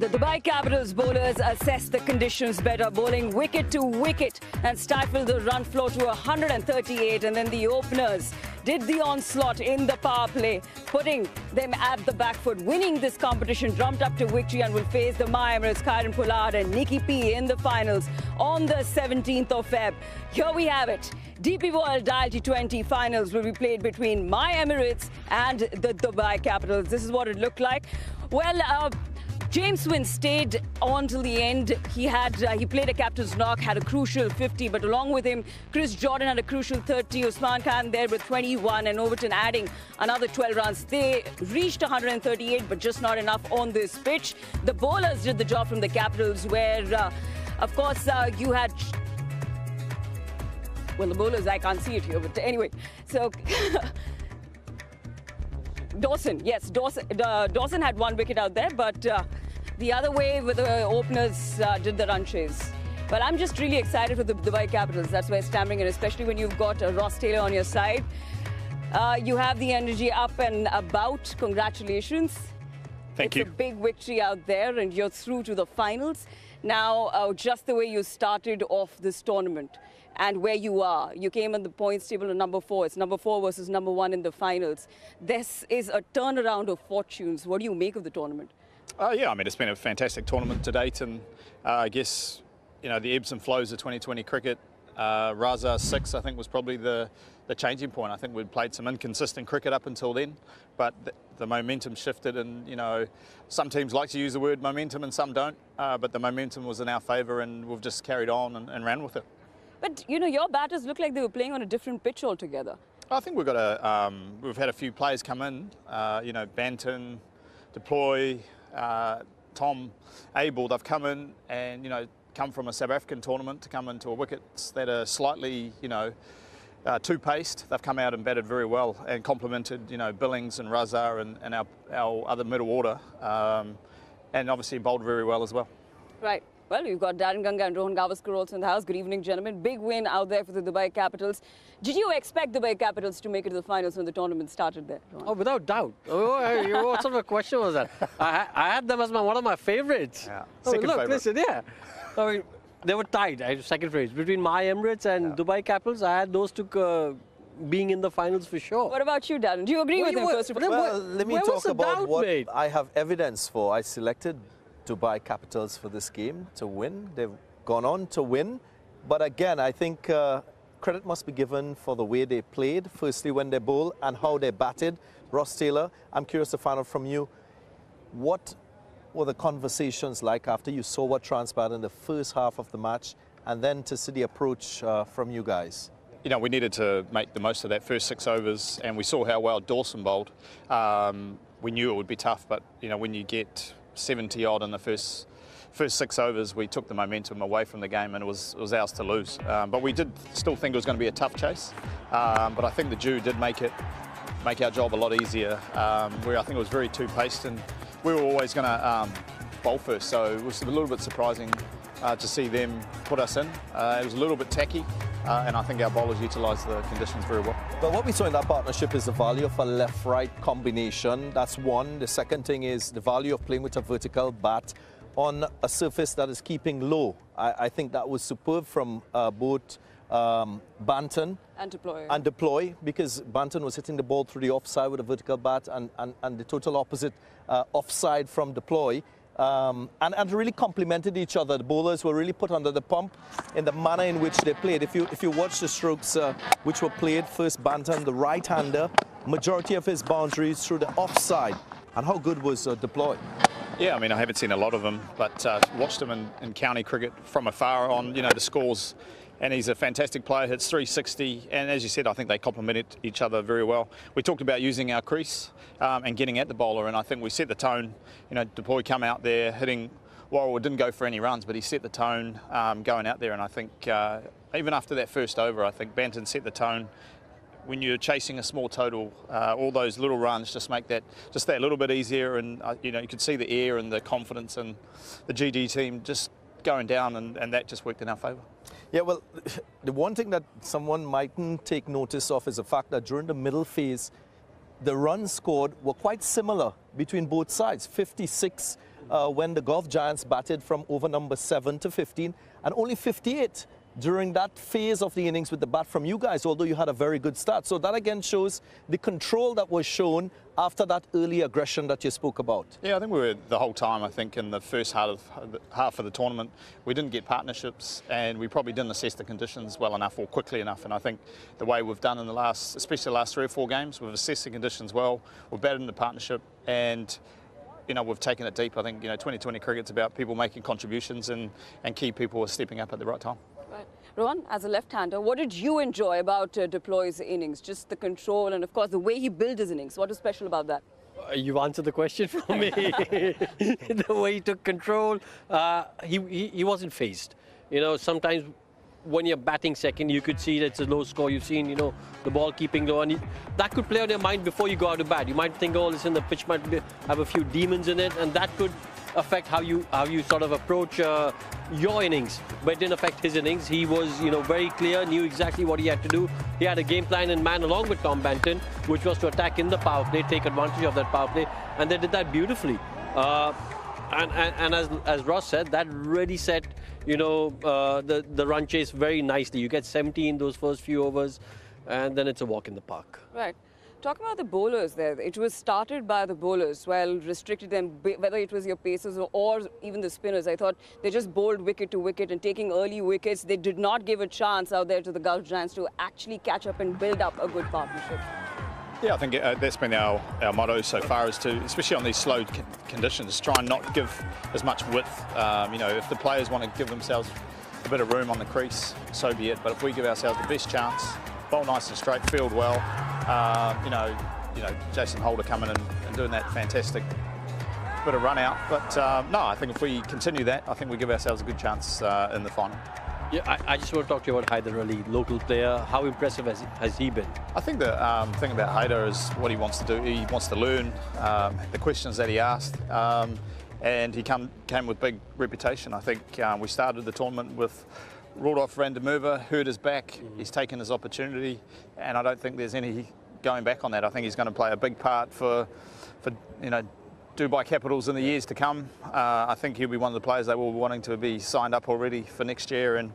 The Dubai Capitals bowlers assessed the conditions better, bowling wicket to wicket and stifled the run flow to 138. And then the openers did the onslaught in the power play, putting them at the back foot. Winning this competition, jumped up to victory and will face the Emirates, Kyron Pollard and Nikki P in the finals on the 17th of Feb. Here we have it. DP World ILT20 finals will be played between Emirates and the Dubai Capitals. This is what it looked like. Well, James Wynn stayed on till the end. He played a captain's knock, had a crucial 50, but along with him, Chris Jordan had a crucial 30. Usman Khan there with 21 and Overton adding another 12 runs. They reached 138, but just not enough on this pitch. The bowlers did the job from the Capitals, where, of course, you had... Well, the bowlers, I can't see it here, but anyway. So... Dawson Dawson had one wicket out there, but the other way with the openers did the run chase. But I'm just really excited for the Dubai Capitals. That's where stammering, and especially when you've got Ross Taylor on your side. You have the energy up and about. Congratulations. Thank you. It's a big victory out there, and you're through to the finals. Now, just the way you started off this tournament and where you are. You came on the points table at number 4. It's number 4 versus number 1 in the finals. This is a turnaround of fortunes. What do you make of the tournament? Yeah, I mean, it's been a fantastic tournament to date, and I guess, you know, the ebbs and flows of 2020 cricket. Raza 6, I think, was probably the changing point. I think we'd played some inconsistent cricket up until then, but the momentum shifted, and, you know, some teams like to use the word momentum and some don't, but the momentum was in our favour, and we've just carried on and ran with it. But, you know, your batters look like they were playing on a different pitch altogether. I think we've had a few players come in, you know, Banton, Deploy, Tom, Abel. They've come in and, you know, come from a South African tournament to come into a wickets that are slightly, you know, two-paced. They've come out and batted very well and complemented, you know, Billings and Raza and our other middle order, and obviously bowled very well as well. Right. Well, we've got Darren Ganga and Rohan Gavaskar also in the house. Good evening, gentlemen. Big win out there for the Dubai Capitals. Did you expect Dubai Capitals to make it to the finals when the tournament started there, Rohan? Oh, without doubt. What sort of a question was that? I had them as one of my favourites. Yeah. Look, favourite. listen, yeah. I mean, they were tied, second phrase, between Emirates and Dubai Capitals. I had those two being in the finals for sure. What about you, Darren? Do you agree with him, first of all? Well, let me talk about what I have evidence for. I selected Dubai Capitals for this game to win. They've gone on to win. But again, I think credit must be given for the way they played, firstly when they bowl and how they batted. Ross Taylor, I'm curious to find out from you, what were the conversations like after you saw what transpired in the first half of the match, and then to see the approach from you guys? You know, we needed to make the most of that first 6 overs, and we saw how well Dawson bowled. We knew it would be tough, but, you know, when you get 70 odd in the first 6 overs, we took the momentum away from the game, and it was ours to lose. But we did still think it was going to be a tough chase. But I think the Jew did make our job a lot easier. Where I think it was very two-paced, and we were always going to bowl first. So it was a little bit surprising to see them put us in. It was a little bit tacky, and I think our bowlers utilised the conditions very well. But what we saw in that partnership is the value of a left-right combination. That's one. The second thing is the value of playing with a vertical bat on a surface that is keeping low. I think that was superb from both Banton and Deploy, because Banton was hitting the ball through the offside with a vertical bat, and the total opposite offside from Deploy. And really complemented each other. The bowlers were really put under the pump in the manner in which they played. If you watch the strokes which were played, first Banton, the right-hander, majority of his boundaries through the offside. And how good was Deploy? Yeah, I mean, I haven't seen a lot of him, but watched him in county cricket from afar on, you know, the scores. And he's a fantastic player, hits 360, and as you said, I think they complemented each other very well. We talked about using our crease and getting at the bowler, and I think we set the tone. You know, Deploy come out there hitting, Warrell didn't go for any runs, but he set the tone going out there, and I think even after that first over, I think Banton set the tone. When you're chasing a small total, all those little runs just make that just that little bit easier, and you know, you could see the air and the confidence and the GD team just going down, and that just worked in our favour. Yeah, well, the one thing that someone mightn't take notice of is the fact that during the middle phase, the runs scored were quite similar between both sides, 56 when the Golf Giants batted from over number 7 to 15 and only 58 during that phase of the innings with the bat from you guys, although you had a very good start. So that again shows the control that was shown after that early aggression that you spoke about. Yeah, I think we were the whole time, I think, in the first half of the tournament, we didn't get partnerships and we probably didn't assess the conditions well enough or quickly enough. And I think the way we've done in the last, especially the last 3 or 4 games, we've assessed the conditions well, we've batted in the partnership and we've taken it deep. I think, 2020 cricket's about people making contributions and key people are stepping up at the right time. Right. Rohan, as a left-hander, what did you enjoy about Deploy's innings? Just the control and, of course, the way he built his innings. What was special about that? You answered the question for me. The way he took control, he wasn't phased. Sometimes when you're batting second, you could see that it's a low score. You've seen, the ball keeping low, and that could play on your mind before you go out to bat. You might think, oh, listen, the pitch might have a few demons in it, and that could affect how you sort of approach your innings. But it didn't affect his innings. He was, very clear, knew exactly what he had to do. He had a game plan in man along with Tom Banton, which was to attack in the power play, take advantage of that power play, and they did that beautifully. And as Ross said, that really set, the run chase very nicely. You get 70 in those first few overs, and then it's a walk in the park. Right. Talking about the bowlers there, it was started by the bowlers, well, restricted them, whether it was your pacers or even the spinners. I thought they just bowled wicket to wicket and taking early wickets. They did not give a chance out there to the Gulf Giants to actually catch up and build up a good partnership. Yeah, I think that's been our motto so far, is to, especially on these slow conditions, try and not give as much width. If the players want to give themselves a bit of room on the crease, so be it. But if we give ourselves the best chance, bowl nice and straight, field well, Jason Holder coming in and doing that fantastic bit of run out. But no, I think if we continue that, I think we give ourselves a good chance in the final. Yeah, I just want to talk to you about Haider Ali, local player. How impressive has he been? I think the thing about Haider is what he wants to do. He wants to learn the questions that he asked, and he came with big reputation. I think we started the tournament with Rudolf Randemerva, hurt his back. He's taken his opportunity, and I don't think there's any going back on that. I think he's going to play a big part for Dubai Capitals in the years to come. I think he'll be one of the players they were wanting to be signed up already for next year. And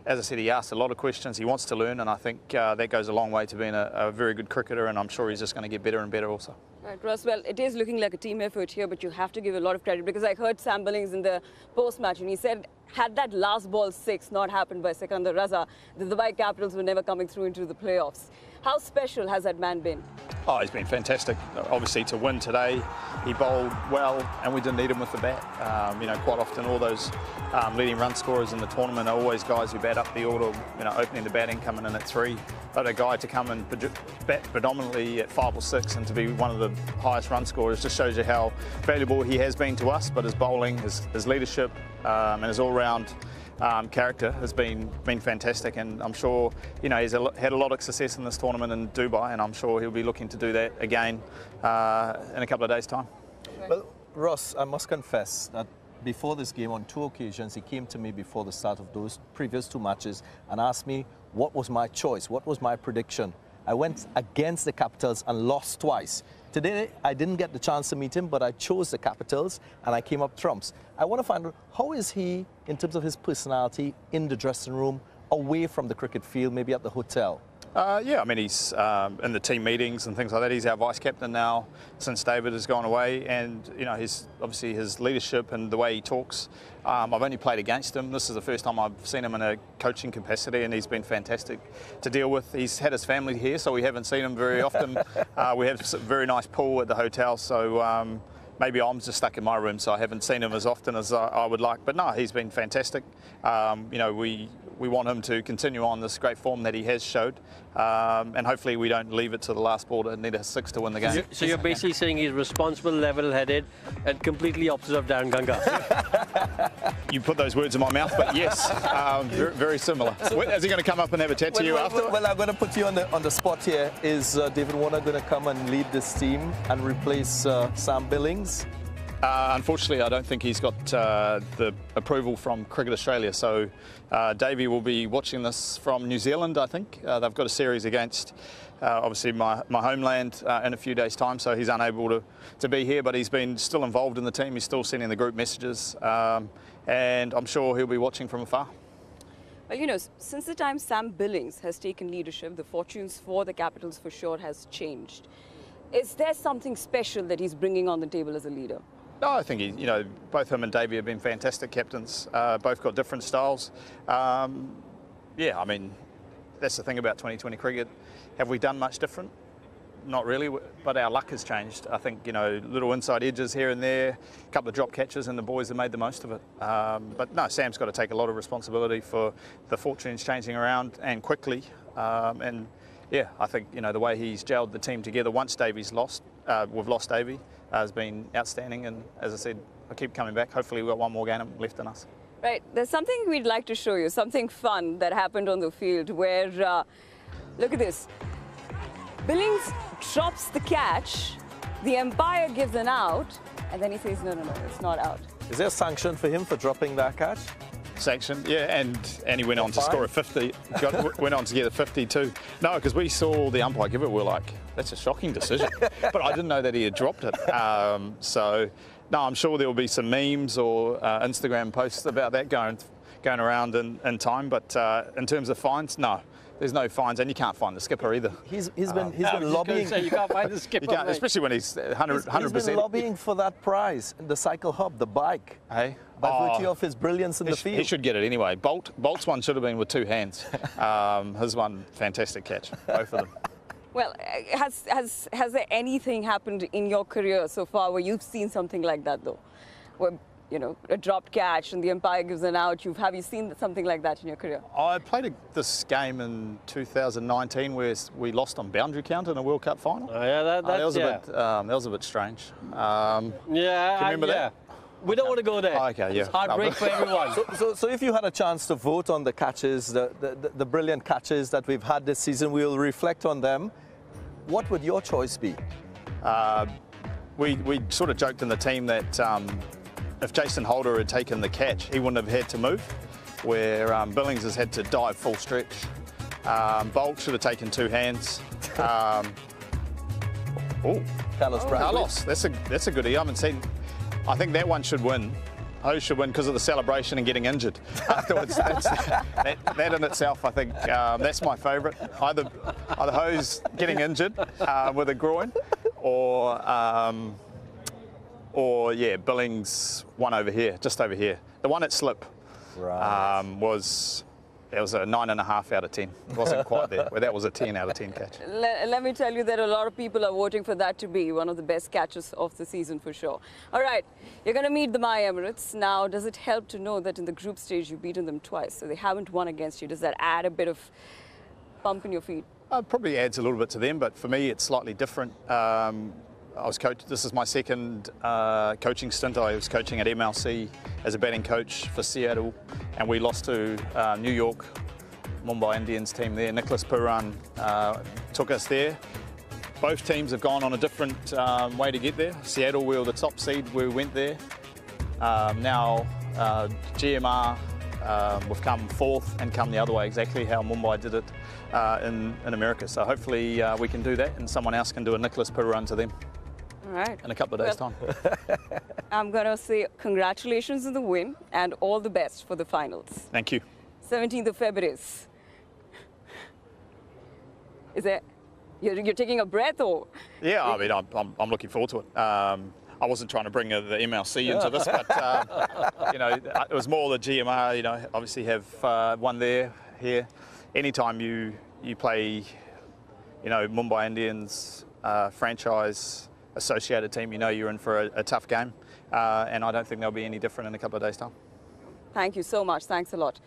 as I said, he asked a lot of questions. He wants to learn, and I think that goes a long way to being a very good cricketer, and I'm sure he's just going to get better and better also. Right, Russ, well, it is looking like a team effort here, but you have to give a lot of credit, because I heard Sam Billings in the post-match, and he said, had that last ball 6 not happened by Sikandar Raza, the Dubai Capitals were never coming through into the playoffs. How special has that man been? Oh, he's been fantastic. Obviously, to win today, he bowled well, and we didn't need him with the bat. Quite often all those leading run scorers in the tournament are always guys who bat up the order, opening the batting, coming in at 3. But a guy to come and bat predominantly at 5 or 6 and to be one of the highest run scorers just shows you how valuable he has been to us. But his bowling, his leadership, and his all-round character has been fantastic, and I'm sure he's had a lot of success in this tournament in Dubai, and I'm sure he'll be looking to do that again in a couple of days' time. Well, Ross, I must confess that before this game, on 2 occasions, he came to me before the start of those previous 2 matches and asked me what was my choice, what was my prediction. I went against the Capitals and lost twice. Today, I didn't get the chance to meet him, but I chose the Capitals and I came up trumps. I want to find out, how is he in terms of his personality in the dressing room, away from the cricket field, maybe at the hotel? Yeah, I mean, he's in the team meetings and things like that. He's our vice captain now since David has gone away, and obviously his leadership and the way he talks. I've only played against him. This is the first time I've seen him in a coaching capacity, and he's been fantastic to deal with. He's had his family here, so we haven't seen him very often. We have a very nice pool at the hotel, so maybe I'm just stuck in my room, so I haven't seen him as often as I would like. But no, he's been fantastic. We want him to continue on this great form that he has showed, and hopefully we don't leave it to the last ball to need a 6 to win the game. So you're basically saying he's responsible, level-headed, and completely opposite of Darren Ganga. You put those words in my mouth, but yes, very similar. Is he going to come up and have a chat to you after? Well, I'm going to put you on the spot here. Is David Warner going to come and lead this team and replace Sam Billings? Unfortunately, I don't think he's got the approval from Cricket Australia, so Davey will be watching this from New Zealand, I think. They've got a series against, obviously, my homeland in a few days' time, so he's unable to be here, but he's been still involved in the team. He's still sending the group messages, and I'm sure he'll be watching from afar. Well, you know, since the time Sam Billings has taken leadership, the fortunes for the Capitals for sure has changed. Is there something special that he's bringing on the table as a leader? No, I think both him and Davey have been fantastic captains. Both got different styles. Yeah, I mean, that's the thing about 2020 cricket. Have we done much different? Not really, but our luck has changed. I think, little inside edges here and there, a couple of drop catches, and the boys have made the most of it. But no, Sam's got to take a lot of responsibility for the fortunes changing around and quickly. And yeah, I think, the way he's gelled the team together once Davey's lost, we've lost Davey, has been outstanding. And as I said, I keep coming back. Hopefully we've got one more game left in us. Right, there's something we'd like to show you, something fun that happened on the field where, look at this. Billings drops the catch, the umpire gives an out, and then he says, no, it's not out. Is there a sanction for him for dropping that catch? Sanction, yeah, and he went on to score a 50, went on to get a 52. No, because we saw the umpire give it, we're like, that's a shocking decision. But I didn't know that he had dropped it. So, no, I'm sure there will be some memes or Instagram posts about that going around in time, but in terms of fines, no. There's no fines, and you can't find the skipper either. He's been lobbying. You can't find the skipper. Especially when he's 100%. He's been lobbying for that prize, the cycle hub, the bike. Hey, by virtue of his brilliance in the field. He should get it anyway. Bolt's one should have been with two hands. His one, fantastic catch, both of them. Well, has there anything happened in your career so far where you've seen something like that, though? Where, a dropped catch and the umpire gives an out. Have you seen something like that in your career? I played this game in 2019 where we lost on boundary count in a World Cup final. Oh, yeah, that was a bit strange. Yeah, can you remember that? We don't want to go there. Oh, okay, yeah. It's heartbreak for everyone. So if you had a chance to vote on the catches, the brilliant catches that we've had this season, we'll reflect on them. What would your choice be? We sort of joked in the team that if Jason Holder had taken the catch, he wouldn't have had to move, where Billings has had to dive full stretch. Bolt should have taken two hands. Carlos, that's a goodie. I haven't seen. I think that one should win. Hose should win because of the celebration and getting injured afterwards. That in itself, I think, that's my favourite. Either Hose getting injured with a groin, or yeah, Billings one over here, just over here. The one at slip was a 9.5 out of 10. It wasn't quite there, but that was a 10 out of 10 catch. Let me tell you that a lot of people are voting for that to be one of the best catches of the season for sure. All right, you're going to meet the My Emirates. Now, does it help to know that in the group stage you've beaten them twice, so they haven't won against you? Does that add a bit of pump in your feet? Probably adds a little bit to them, but for me it's slightly different. I was coached. This is my second coaching stint. I was coaching at MLC as a batting coach for Seattle, and we lost to New York, Mumbai Indians team there. Nicholas Puran took us there. Both teams have gone on a different way to get there. Seattle, we were the top seed. We went there. Now GMR, we've come fourth and come the other way, exactly how Mumbai did it in America. So hopefully we can do that, and someone else can do a Nicholas Puran to them. All right. In a couple of days' time. I'm going to say congratulations on the win and all the best for the finals. Thank you. 17th of February. Is it? You're taking a breath, or? Yeah, I mean, I'm looking forward to it. I wasn't trying to bring the MLC into this, but it was more the GMR. Obviously have one there, here. Anytime you play, Mumbai Indians franchise associated team, you're in for a tough game, and I don't think they'll be any different in a couple of days' time. Thank you so much. Thanks a lot.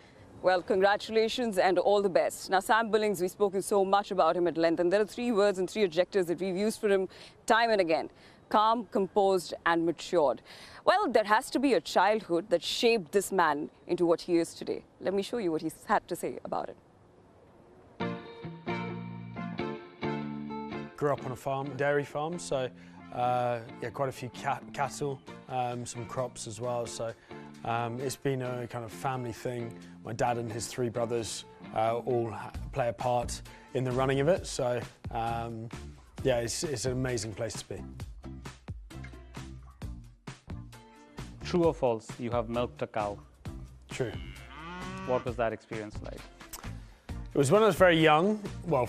Well, congratulations and all the best. Now, Sam Billings, we've spoken so much about him at length, and there are 3 words and 3 adjectives that we've used for him time and again: calm, composed, and matured. Well, there has to be a childhood that shaped this man into what he is today. Let me show you what he's had to say about it. Grew up on a farm, dairy farm, so yeah, quite a few cattle. some crops as well. So it's been a kind of family thing. My dad and his 3 brothers all play a part in the running of it. So yeah, it's an amazing place to be. True or false, you have milked a cow? True. What was that experience like? It was when I was very young, well,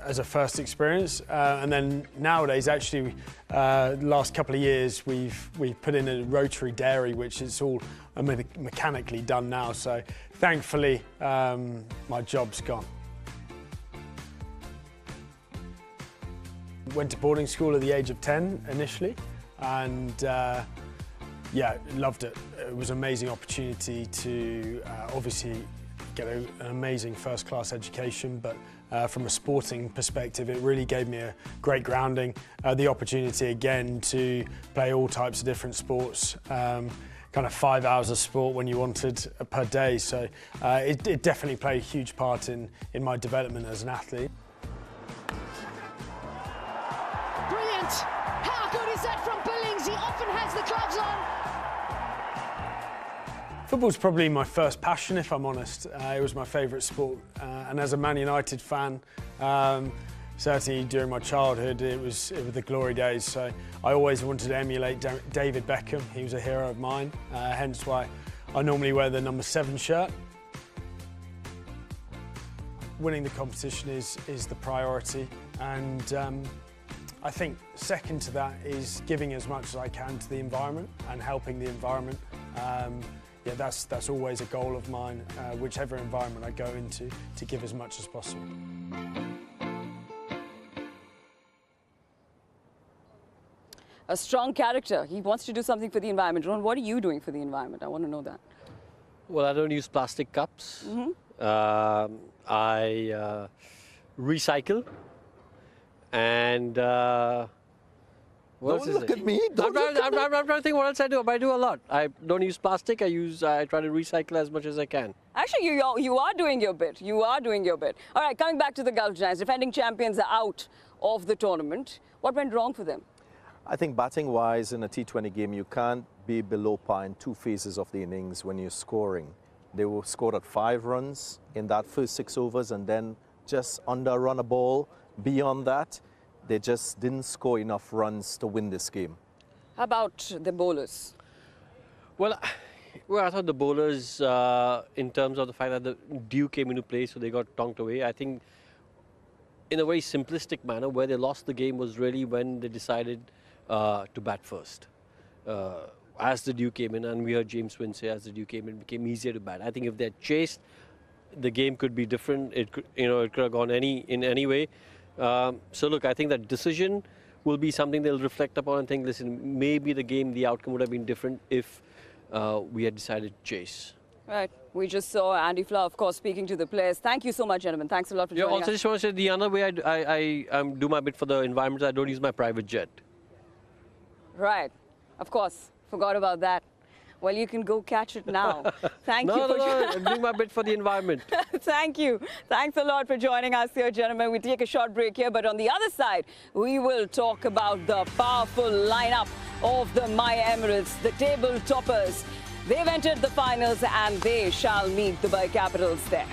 as a first experience, and then nowadays, actually, the last couple of years, we've put in a rotary dairy, which is all mechanically done now. So, thankfully, my job's gone. Went to boarding school at the age of 10 initially, and yeah, loved it. It was an amazing opportunity to obviously get an amazing first-class education, but from a sporting perspective, it really gave me a great grounding. The opportunity again to play all types of different sports, kind of 5 hours of sport when you wanted per day. So it definitely played a huge part in my development as an athlete. Brilliant! How good is that from Billings? He often has the gloves on. Football's probably my first passion, if I'm honest. It was my favourite sport, and as a Man United fan, certainly during my childhood, it was the glory days. So I always wanted to emulate David Beckham. He was a hero of mine, hence why I normally wear the number 7 shirt. Winning the competition is the priority, and I think second to that is giving as much as I can to the environment and helping the environment. Yeah, that's always a goal of mine, whichever environment I go into, to give as much as possible. A strong character. He wants to do something for the environment. Ron, what are you doing for the environment? I want to know that. Well, I don't use plastic cups. I recycle, and Don't look at me. I'm trying to think what else I do. But I do a lot. I don't use plastic. I try to recycle as much as I can. Actually, you are doing your bit. You are doing your bit. All right, coming back to the Gulf Giants, defending champions are out of the tournament. What went wrong for them? I think batting-wise in a T20 game, you can't be below par in 2 phases of the innings when you're scoring. They were scored at 5 runs in that first 6 overs, and then just under a run a ball. Beyond that, they just didn't score enough runs to win this game. How about the bowlers? Well, I thought the bowlers, in terms of the fact that the dew came into play, so they got tonked away. I think in a very simplistic manner, where they lost the game was really when they decided to bat first. As the dew came in, and we heard James Wynn say, as the dew came in, it became easier to bat. I think if they had chased, the game could be different. It could, it could have gone in any way. So look, I think that decision will be something they'll reflect upon and think, listen, maybe the outcome would have been different if we had decided to chase. Right. We just saw Andy Flower, of course, speaking to the players. Thank you so much, gentlemen. Thanks a lot for joining us. Also, just want to say the other way I do my bit for the environment, I don't use my private jet. Right. Of course. Forgot about that. Well, you can go catch it now. Thank you for I'm doing my bit for the environment. Thank you. Thanks a lot for joining us here, gentlemen. We take a short break here, but on the other side, we will talk about the powerful lineup of the My Emirates, the table toppers. They've entered the finals and they shall meet the Dubai Capitals there.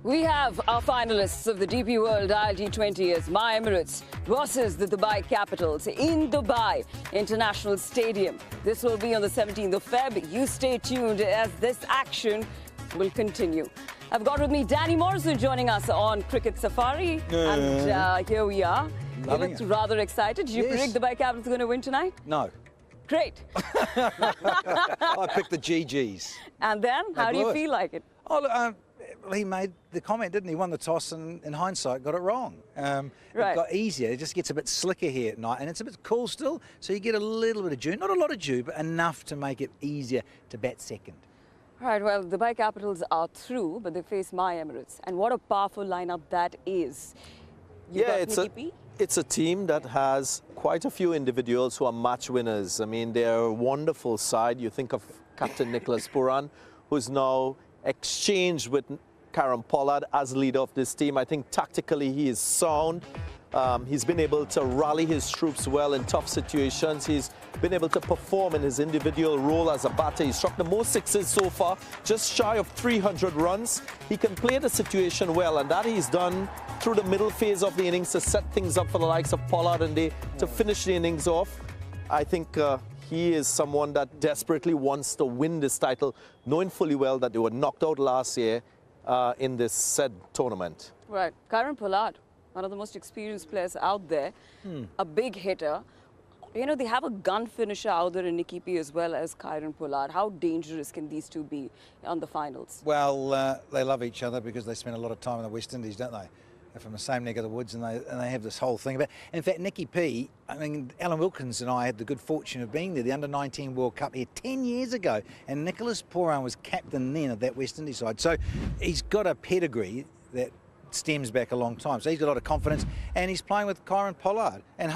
We have our finalists of the DP World ILT20 as My Emirates versus the Dubai Capitals in Dubai International Stadium. This will be on the 17th of Feb. You stay tuned as this action will continue. I've got with me Danny Morrison joining us on Cricket Safari. And here we are. You look rather excited. Did you predict the Dubai Capitals are going to win tonight? No. Great. I picked the GGs. And then, how do you feel like it? Oh, look, he made the comment, didn't he? Won the toss and in hindsight got it wrong. It got easier. It just gets a bit slicker here at night and it's a bit cool still. So you get a little bit of dew. Not a lot of dew, but enough to make it easier to bat second. All right, well, the Dubai Capitals are through, but they face My Emirates. And what a powerful lineup that is. You got it's a team that has quite a few individuals who are match winners. I mean, they're a wonderful side. You think of Captain Nicholas Pooran, who's now exchanged with Karen Pollard as leader of this team. I think tactically he is sound. He's been able to rally his troops well in tough situations. He's been able to perform in his individual role as a batter. He's struck the most sixes so far, just shy of 300 runs. He can play the situation well, and that he's done through the middle phase of the innings to set things up for the likes of Pollard and they to finish the innings off. I think he is someone that desperately wants to win this title, knowing fully well that they were knocked out last year in this said tournament. Right. Karen Pollard, one of the most experienced players out there, a big hitter. You know, they have a gun finisher out there in Nicky P as well as Karen Pollard. How dangerous can these two be on the finals? Well, they love each other because they spend a lot of time in the West Indies, don't they? They're from the same neck of the woods, and they have this whole thing about. In fact, Nicky P, I mean, Alan Wilkins and I had the good fortune of being there, the Under-19 World Cup here 10 years ago, and Nicholas Pooran was captain then of that West Indies side. So he's got a pedigree that stems back a long time. So he's got a lot of confidence, and he's playing with Karen Pollard. And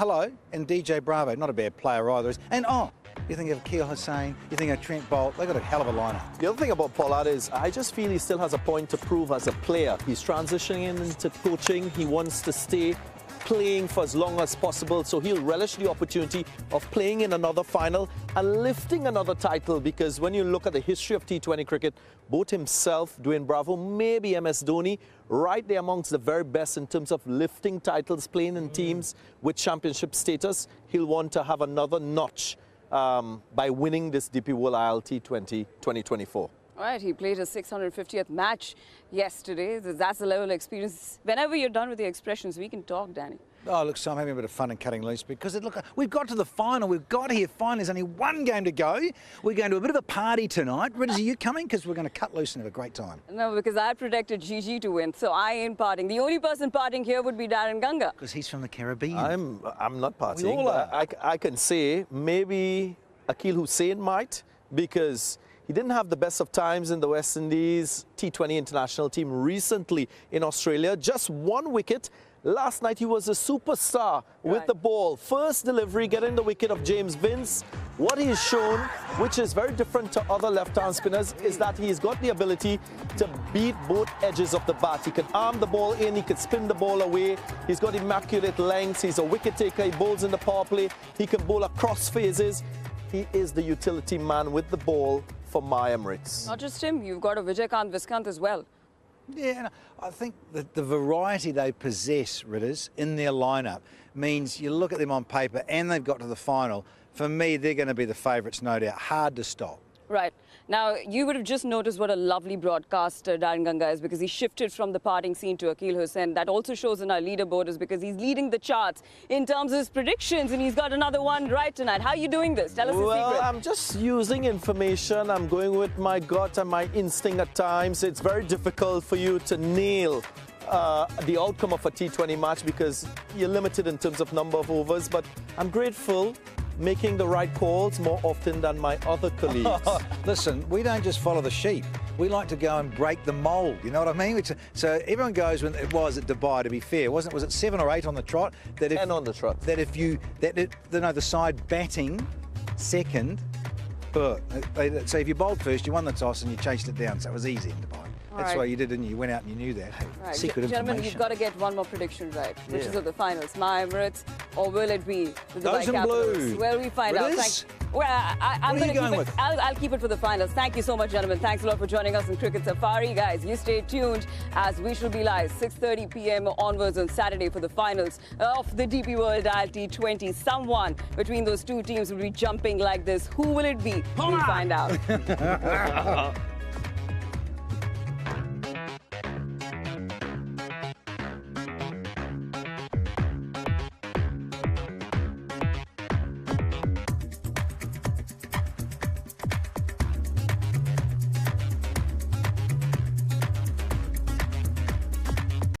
and DJ Bravo, not a bad player either. And you think of Keel Hussain, you think of Trent Bolt, they've got a hell of a lineup. The other thing about Pollard is I just feel he still has a point to prove as a player. He's transitioning into coaching. He wants to stay playing for as long as possible, so he'll relish the opportunity of playing in another final and lifting another title, because when you look at the history of T20 cricket, both himself, Dwayne Bravo, maybe MS Dhoni, right there amongst the very best in terms of lifting titles, playing in teams with championship status. He'll want to have another notch by winning this DP World ILT20 2024. Right, he played his 650th match yesterday. That's the level of experience. Whenever you're done with the expressions, we can talk, Danny. Oh, look, so I'm having a bit of fun and cutting loose because, look, we've got to the final. We've got here finally. There's only one game to go. We're going to a bit of a party tonight. Ridders, are you coming? Because we're going to cut loose and have a great time. No, because I predicted Gigi to win, so I ain't partying. The only person partying here would be Darren Ganga. Because he's from the Caribbean. I'm not partying. We all are. I can say maybe Akil Hussain might, because he didn't have the best of times in the West Indies T20 international team recently in Australia. Just one wicket. Last night he was a superstar with the ball. First delivery, getting the wicket of James Vince. What he's shown, which is very different to other left-hand spinners, is that he's got the ability to beat both edges of the bat. He can arm the ball in, he can spin the ball away. He's got immaculate lengths. He's a wicket taker. He bowls in the power play. He can bowl across phases. He is the utility man with the ball for my Emirates. Not just him, you've got a Vijaykanth Viskant as well. Yeah, I think that the variety they possess, Ridders, in their lineup means you look at them on paper and they've got to the final. For me, they're going to be the favourites, no doubt. Hard to stop. Right. Now, you would have just noticed what a lovely broadcaster Darren Ganga is, because he shifted from the partying scene to Akil Hussain. That also shows in our leaderboard is because he's leading the charts in terms of his predictions, and he's got another one right tonight. How are you doing this? Tell us the secret. Well, I'm just using information. I'm going with my gut and my instinct at times. It's very difficult for you to nail the outcome of a T20 match because you're limited in terms of number of overs, but I'm grateful making the right calls more often than my other colleagues. Listen, we don't just follow the sheep. We like to go and break the mould, you know what I mean? So everyone goes when it was at Dubai, to be fair. Was it 7 or 8 on the trot? That if, 10 on the trot. That if you, the side batting second, so if you bowled first, you won the toss and you chased it down, so it was easy in Dubai. That's why you did, didn't you? You went out and you knew that. Right. Secret Gentlemen, information. you've got to get one more prediction right, which is of the finals. My Emirates, or will it be the Dubai Those in Capitals? blue. Well, we find out. I'm going to keep it. I'll keep it for the finals. Thank you so much, gentlemen. Thanks a lot for joining us in Cricket Safari. Guys, you stay tuned as we shall be live 6:30 p.m. onwards on Saturday for the finals of the DP World ILT20. Someone between those two teams will be jumping like this. Who will it be? We'll find out.